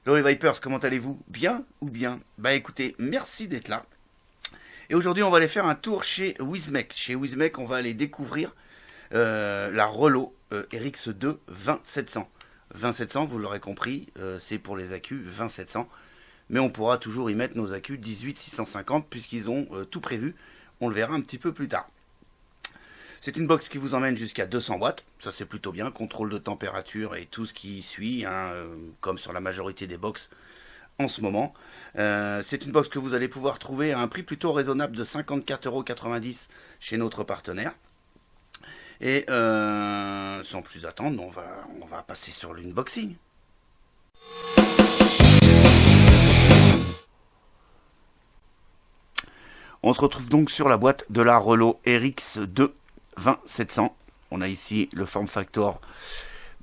Hello les Vipers, comment allez-vous? Bien ou bien? Bah écoutez, merci d'être là. Et aujourd'hui, on va aller faire un tour chez Wizmek. Chez Wizmek, on va aller découvrir la Relo RX2 20700. 20700, vous l'aurez compris, c'est pour les accus 20700. Mais on pourra toujours y mettre nos accus 18650 puisqu'ils ont tout prévu. On le verra un petit peu plus tard. C'est une box qui vous emmène jusqu'à 200 watts, ça c'est plutôt bien, contrôle de température et tout ce qui suit, hein, comme sur la majorité des box en ce moment. C'est une box que vous allez pouvoir trouver à un prix plutôt raisonnable de 54,90 € chez notre partenaire. Et sans plus attendre, on va passer sur l'unboxing. On se retrouve donc sur la boîte de la Relo RX2 20700. On a ici le form factor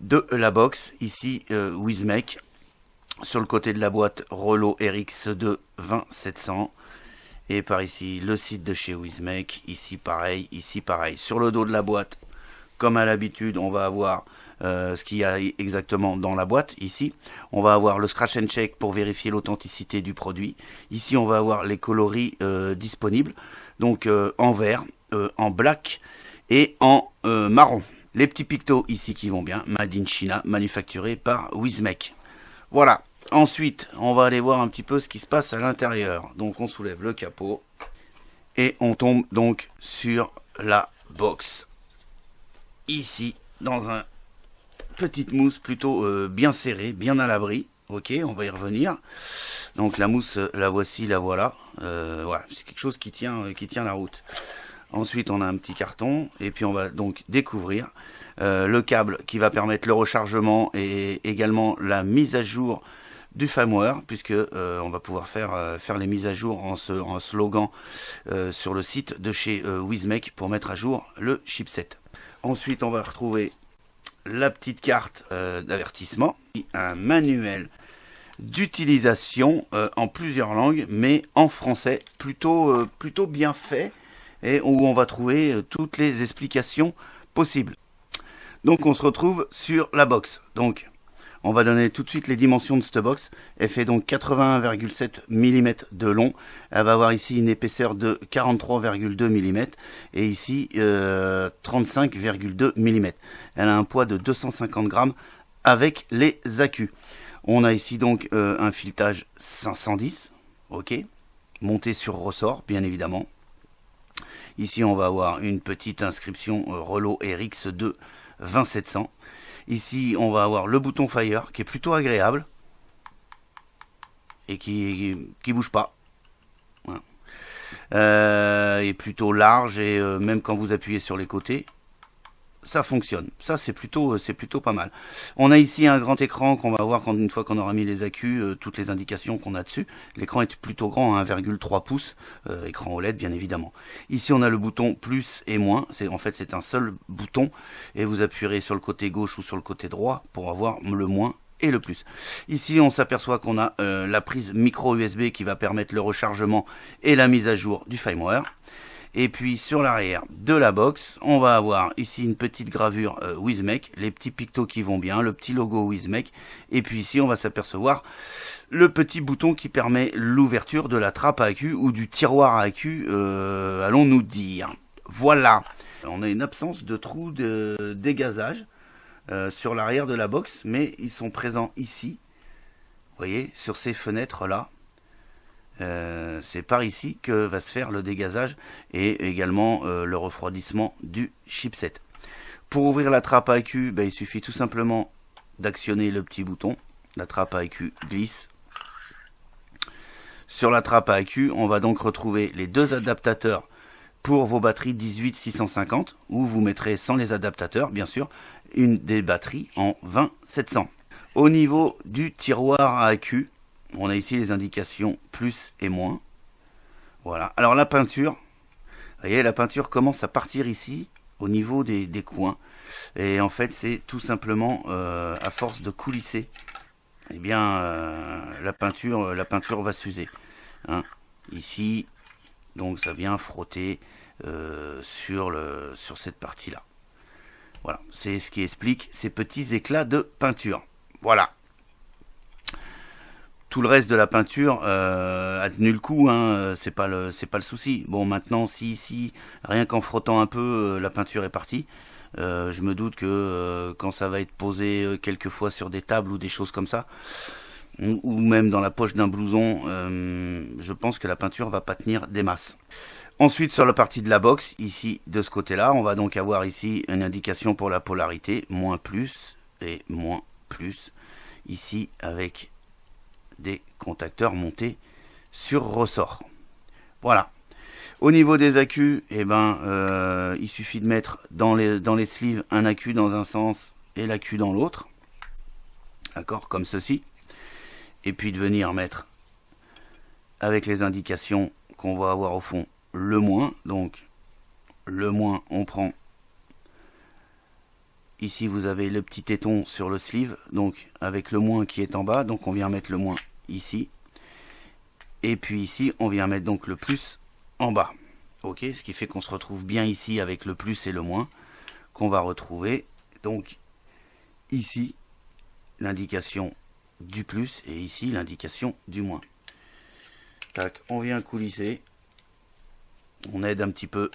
de la box, ici Wizmek. Sur le côté de la boîte, Relo RX2 20700. Et par ici, le site de chez Wizmek. Ici pareil, ici pareil. Sur le dos de la boîte, comme à l'habitude, on va avoir ce qu'il y a exactement dans la boîte. Ici, on va avoir le scratch and check pour vérifier l'authenticité du produit. Ici, on va avoir les coloris disponibles. Donc en vert, en black et en marron. Les petits pictos ici qui vont bien. Made in China, manufacturé par Wizmek. Voilà. Ensuite, on va aller voir un petit peu ce qui se passe à l'intérieur. Donc on soulève le capot. Et on tombe donc sur la box. Ici, dans un petite mousse plutôt bien serrée, bien à l'abri. Ok, on va y revenir. Donc la mousse, la voici, la voilà. Voilà, c'est quelque chose qui tient la route. Ensuite, on a un petit carton. Et puis on va donc découvrir le câble qui va permettre le rechargement et également la mise à jour du firmware, puisque on va pouvoir faire les mises à jour en se loguant sur le site de chez Wizmek pour mettre à jour le chipset. Ensuite, on va retrouver la petite carte d'avertissement, un manuel d'utilisation en plusieurs langues, mais en français, plutôt bien fait, et où on va trouver toutes les explications possibles. Donc on se retrouve sur la box. Donc on va donner tout de suite les dimensions de cette box. Elle fait donc 81,7 mm de long. Elle va avoir ici une épaisseur de 43,2 mm et ici 35,2 mm. Elle a un poids de 250 grammes avec les accus. On a ici donc un filetage 510, ok, monté sur ressort bien évidemment. Ici on va avoir une petite inscription Relo RX2 20700. Ici, on va avoir le bouton Fire qui est plutôt agréable et qui bouge pas. Voilà. Est plutôt large et même quand vous appuyez sur les côtés, ça fonctionne. Ça, c'est plutôt pas mal. On a ici un grand écran qu'on va voir une fois qu'on aura mis les accus, toutes les indications qu'on a dessus. L'écran est plutôt grand, 1,3 pouces, écran OLED bien évidemment. Ici, on a le bouton plus et moins. En fait, c'est un seul bouton et vous appuierez sur le côté gauche ou sur le côté droit pour avoir le moins et le plus. Ici, on s'aperçoit qu'on a la prise micro USB qui va permettre le rechargement et la mise à jour du firmware. Et puis sur l'arrière de la box, on va avoir ici une petite gravure Wizmek, les petits pictos qui vont bien, le petit logo Wizmek. Et puis ici, on va s'apercevoir le petit bouton qui permet l'ouverture de la trappe à accu ou du tiroir à accu, allons-nous dire. Voilà. On a une absence de trous de dégazage sur l'arrière de la box, mais ils sont présents ici. Vous voyez, sur ces fenêtres-là. C'est par ici que va se faire le dégazage et également le refroidissement du chipset. Pour ouvrir la trappe à accu, il suffit tout simplement d'actionner le petit bouton. La trappe à accu glisse. Sur la trappe à accu, on va donc retrouver les deux adaptateurs pour vos batteries 18650 où vous mettrez sans les adaptateurs, bien sûr, une des batteries en 20700. Au niveau du tiroir à accu, on a ici les indications plus et moins. Voilà. Alors la peinture, vous voyez, la peinture commence à partir ici, au niveau des coins. Et en fait, c'est tout simplement à force de coulisser, eh bien, la peinture va s'user. Hein. Ici, donc ça vient frotter sur cette partie-là. Voilà, c'est ce qui explique ces petits éclats de peinture. Voilà. Tout le reste de la peinture a tenu le coup, hein, c'est pas le souci. Bon, maintenant, si ici, rien qu'en frottant un peu, la peinture est partie, je me doute que quand ça va être posé quelquefois sur des tables ou des choses comme ça, ou même dans la poche d'un blouson, je pense que la peinture va pas tenir des masses. Ensuite, sur la partie de la box, ici, de ce côté-là, on va donc avoir ici une indication pour la polarité, moins plus et moins plus, ici avec des contacteurs montés sur ressort. Voilà. Au niveau des accus, eh ben, il suffit de mettre dans les sleeves un accu dans un sens et l'accu dans l'autre. D'accord, comme ceci. Et puis de venir mettre avec les indications qu'on va avoir au fond le moins. Donc le moins, on prend ici, vous avez le petit téton sur le sleeve, donc avec le moins qui est en bas, donc on vient mettre le moins ici, et puis ici on vient mettre donc le plus en bas. Ok, ce qui fait qu'on se retrouve bien ici avec le plus et le moins qu'on va retrouver. Donc ici l'indication du plus et ici l'indication du moins. Tac, on vient coulisser, on aide un petit peu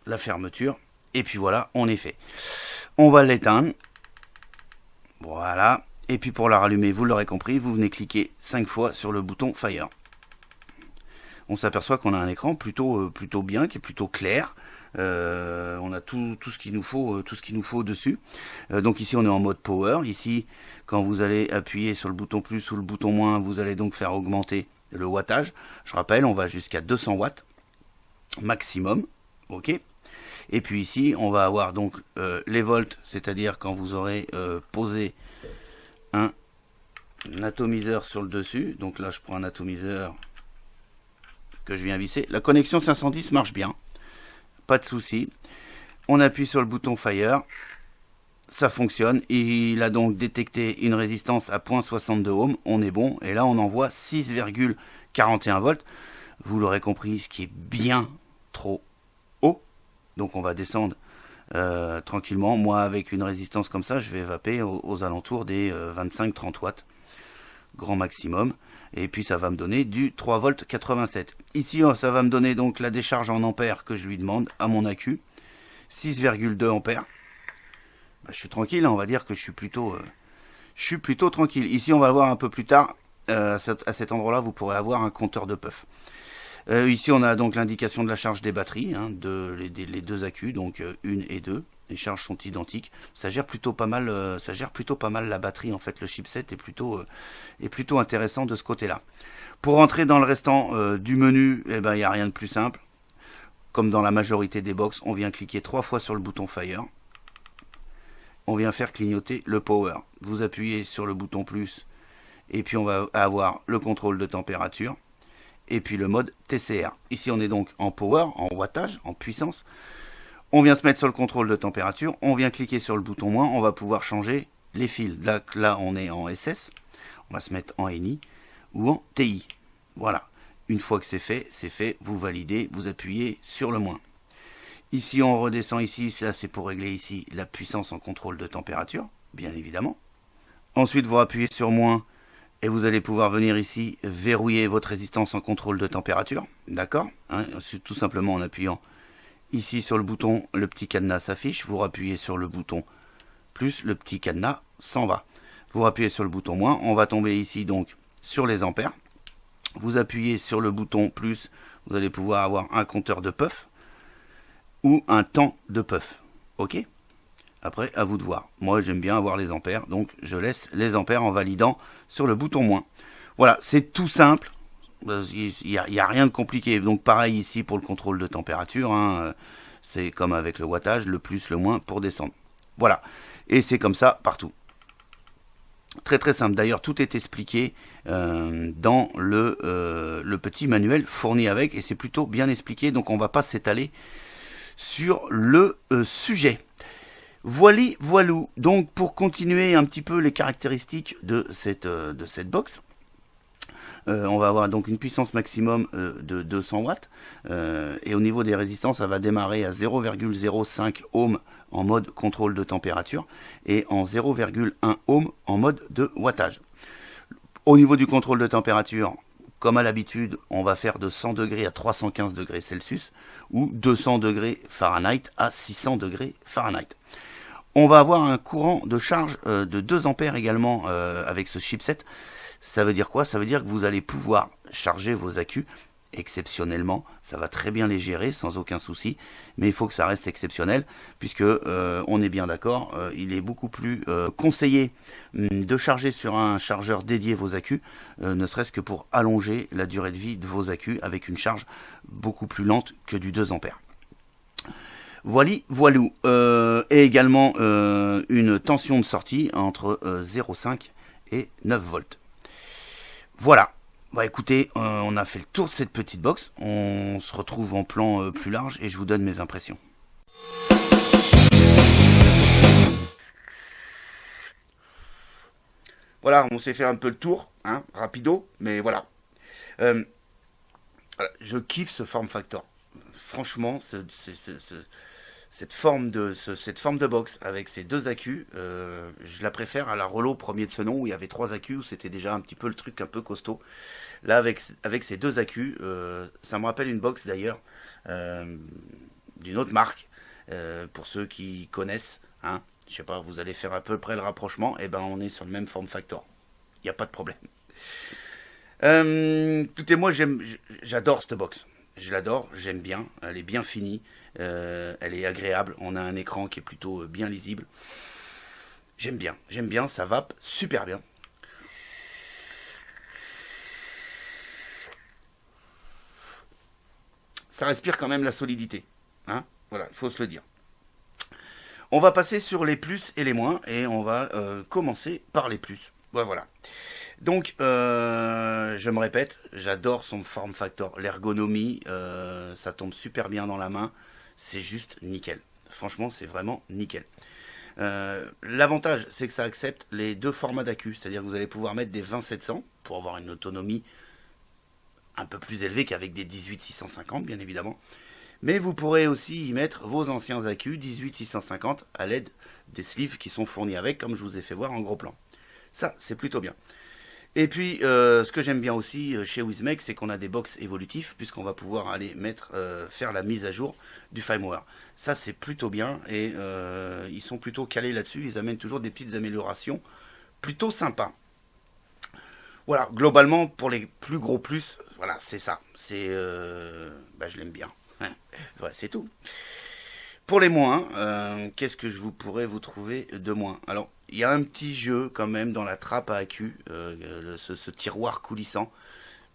la fermeture et puis voilà, on est fait. On va l'éteindre, voilà, et puis pour la rallumer, vous l'aurez compris, vous venez cliquer 5 fois sur le bouton Fire. On s'aperçoit qu'on a un écran plutôt bien, qui est plutôt clair. On a tout ce qu'il nous faut dessus. Donc ici on est en mode power. Ici, quand vous allez appuyer sur le bouton plus ou le bouton moins, vous allez donc faire augmenter le wattage. Je rappelle, on va jusqu'à 200 watts maximum. Ok. Et puis ici, on va avoir donc les volts, c'est-à-dire quand vous aurez posé un atomiseur sur le dessus. Donc là, je prends un atomiseur que je viens visser. La connexion 510 marche bien, pas de souci. On appuie sur le bouton Fire, ça fonctionne. Il a donc détecté une résistance à 0.62 ohms, on est bon. Et là, on envoie 6,41 volts. Vous l'aurez compris, ce qui est bien trop haut. Donc on va descendre tranquillement. Moi, avec une résistance comme ça, je vais vaper aux alentours des 25-30 watts, grand maximum. Et puis ça va me donner du 3 volts 87. Ici, ça va me donner donc la décharge en ampères que je lui demande à mon accu. 6,2 ampères. Bah, je suis tranquille, hein, on va dire que je suis plutôt tranquille. Ici, on va le voir un peu plus tard. À cet endroit-là, vous pourrez avoir un compteur de puff. Ici, on a donc l'indication de la charge des batteries, hein, les deux accus, donc 1 et 2. Les charges sont identiques. Ça gère plutôt pas mal. La batterie. En fait, le chipset est plutôt intéressant de ce côté-là. Pour rentrer dans le restant du menu, eh ben, il n'y a rien de plus simple. Comme dans la majorité des box, on vient cliquer 3 fois sur le bouton Fire. On vient faire clignoter le Power. Vous appuyez sur le bouton plus et puis on va avoir le contrôle de température et puis le mode TCR. Ici, on est donc en Power, en wattage, en puissance. On vient se mettre sur le contrôle de température, on vient cliquer sur le bouton moins, on va pouvoir changer les fils. Là on est en SS, on va se mettre en NI ou en TI. Voilà, une fois que c'est fait, vous validez, vous appuyez sur le moins. Ici on redescend ici, ça c'est pour régler ici la puissance en contrôle de température, bien évidemment. Ensuite vous appuyez sur moins et vous allez pouvoir venir ici verrouiller votre résistance en contrôle de température, d'accord, hein, tout simplement en appuyant ici sur le bouton, le petit cadenas s'affiche, vous appuyez sur le bouton plus, le petit cadenas s'en va. Vous appuyez sur le bouton moins, on va tomber ici donc sur les ampères. Vous appuyez sur le bouton plus, vous allez pouvoir avoir un compteur de puff ou un temps de puff. Ok? Après, à vous de voir. Moi, j'aime bien avoir les ampères, donc je laisse les ampères en validant sur le bouton moins. Voilà, c'est tout simple. Il n'y a rien de compliqué. Donc pareil ici pour le contrôle de température, hein, c'est comme avec le wattage, le plus, le moins pour descendre. Voilà, et c'est comme ça partout. Très très simple. D'ailleurs, tout est expliqué dans le petit manuel fourni avec, et c'est plutôt bien expliqué, donc on ne va pas s'étaler sur le sujet. Voilou. Donc pour continuer un petit peu les caractéristiques de cette box, on va avoir donc une puissance maximum de 200 watts et au niveau des résistances, ça va démarrer à 0,05 ohm en mode contrôle de température et en 0,1 ohm en mode de wattage. Au niveau du contrôle de température, comme à l'habitude, on va faire de 100 degrés à 315 degrés Celsius ou 200 degrés Fahrenheit à 600 degrés Fahrenheit. On va avoir un courant de charge de 2 ampères également avec ce chipset. Ça veut dire quoi? Ça veut dire que vous allez pouvoir charger vos accus exceptionnellement. Ça va très bien les gérer sans aucun souci, mais il faut que ça reste exceptionnel puisque on est bien d'accord, il est beaucoup plus conseillé de charger sur un chargeur dédié vos accus, ne serait-ce que pour allonger la durée de vie de vos accus avec une charge beaucoup plus lente que du 2 ampères. Voilou. Et également une tension de sortie entre 0,5 et 9 volts. Voilà. Bah écoutez, on a fait le tour de cette petite box. On se retrouve en plan plus large et je vous donne mes impressions. Voilà, on s'est fait un peu le tour, hein, rapido, mais voilà. Je kiffe ce form factor. Franchement, cette forme de box avec ces 2 accus, je la préfère à la Rollo premier de ce nom où il y avait 3 accus, où c'était déjà un petit peu le truc un peu costaud. Là avec ces 2 accus, ça me rappelle une box d'ailleurs d'une autre marque, pour ceux qui connaissent, hein, je sais pas, vous allez faire à peu près le rapprochement, et ben on est sur le même form factor, il n'y a pas de problème. Écoutez, moi j'adore cette box. Je l'adore, j'aime bien, elle est bien finie, elle est agréable, on a un écran qui est plutôt bien lisible. J'aime bien, ça vape super bien. Ça respire quand même la solidité, hein, voilà, il faut se le dire. On va passer sur les plus et les moins, et on va commencer par les plus. Ouais, voilà. Donc, je me répète, j'adore son form factor, l'ergonomie, ça tombe super bien dans la main, c'est juste nickel. Franchement, c'est vraiment nickel. L'avantage, c'est que ça accepte les 2 formats d'accu, c'est-à-dire que vous allez pouvoir mettre des 20700 pour avoir une autonomie un peu plus élevée qu'avec des 18650, bien évidemment. Mais vous pourrez aussi y mettre vos anciens accus 18650 à l'aide des sleeves qui sont fournis avec, comme je vous ai fait voir en gros plan. Ça, c'est plutôt bien. Et puis, ce que j'aime bien aussi chez Wismec, c'est qu'on a des box évolutifs, puisqu'on va pouvoir aller faire la mise à jour du firmware. Ça, c'est plutôt bien, et ils sont plutôt calés là-dessus. Ils amènent toujours des petites améliorations plutôt sympas. Voilà, globalement, pour les plus gros plus, voilà, c'est ça. C'est, je l'aime bien. Ouais, c'est tout. Pour les moins, qu'est-ce que je pourrais vous trouver de moins? Alors, il y a un petit jeu quand même dans la trappe à accus, ce tiroir coulissant.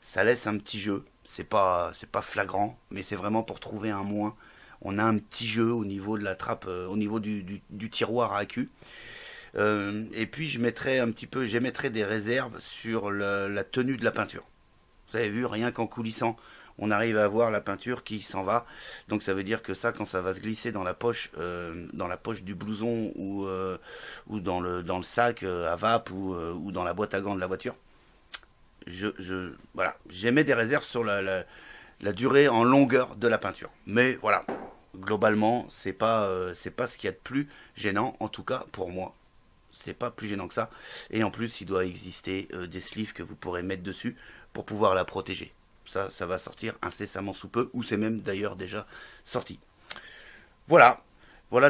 Ça laisse un petit jeu. C'est pas flagrant, mais c'est vraiment pour trouver un moins. On a un petit jeu au niveau de la trappe, au niveau du tiroir à accus. Et puis j'émettrai des réserves sur la tenue de la peinture. Vous avez vu, rien qu'en coulissant, on arrive à voir la peinture qui s'en va. Donc ça veut dire que ça, quand ça va se glisser dans la poche du blouson ou dans le sac à vape ou dans la boîte à gants de la voiture, voilà, j'émets des réserves sur la durée en longueur de la peinture. Mais voilà, globalement, c'est pas ce qu'il y a de plus gênant, en tout cas pour moi. C'est pas plus gênant que ça. Et en plus, il doit exister des sleeves que vous pourrez mettre dessus pour pouvoir la protéger. Ça va sortir incessamment sous peu, ou c'est même d'ailleurs déjà sorti. Voilà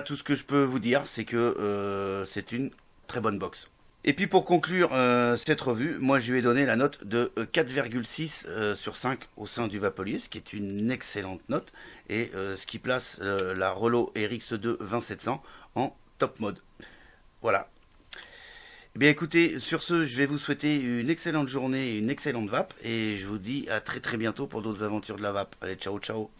tout ce que je peux vous dire, c'est que c'est une très bonne box. Et puis pour conclure cette revue, moi je lui ai donné la note de 4,6 sur 5 au sein du Vapolier, ce qui est une excellente note, et ce qui place la Rollo RX2 20700 en top mode. Voilà. Eh bien écoutez, sur ce, je vais vous souhaiter une excellente journée et une excellente vape, et je vous dis à très très bientôt pour d'autres aventures de la vape. Allez, ciao ciao.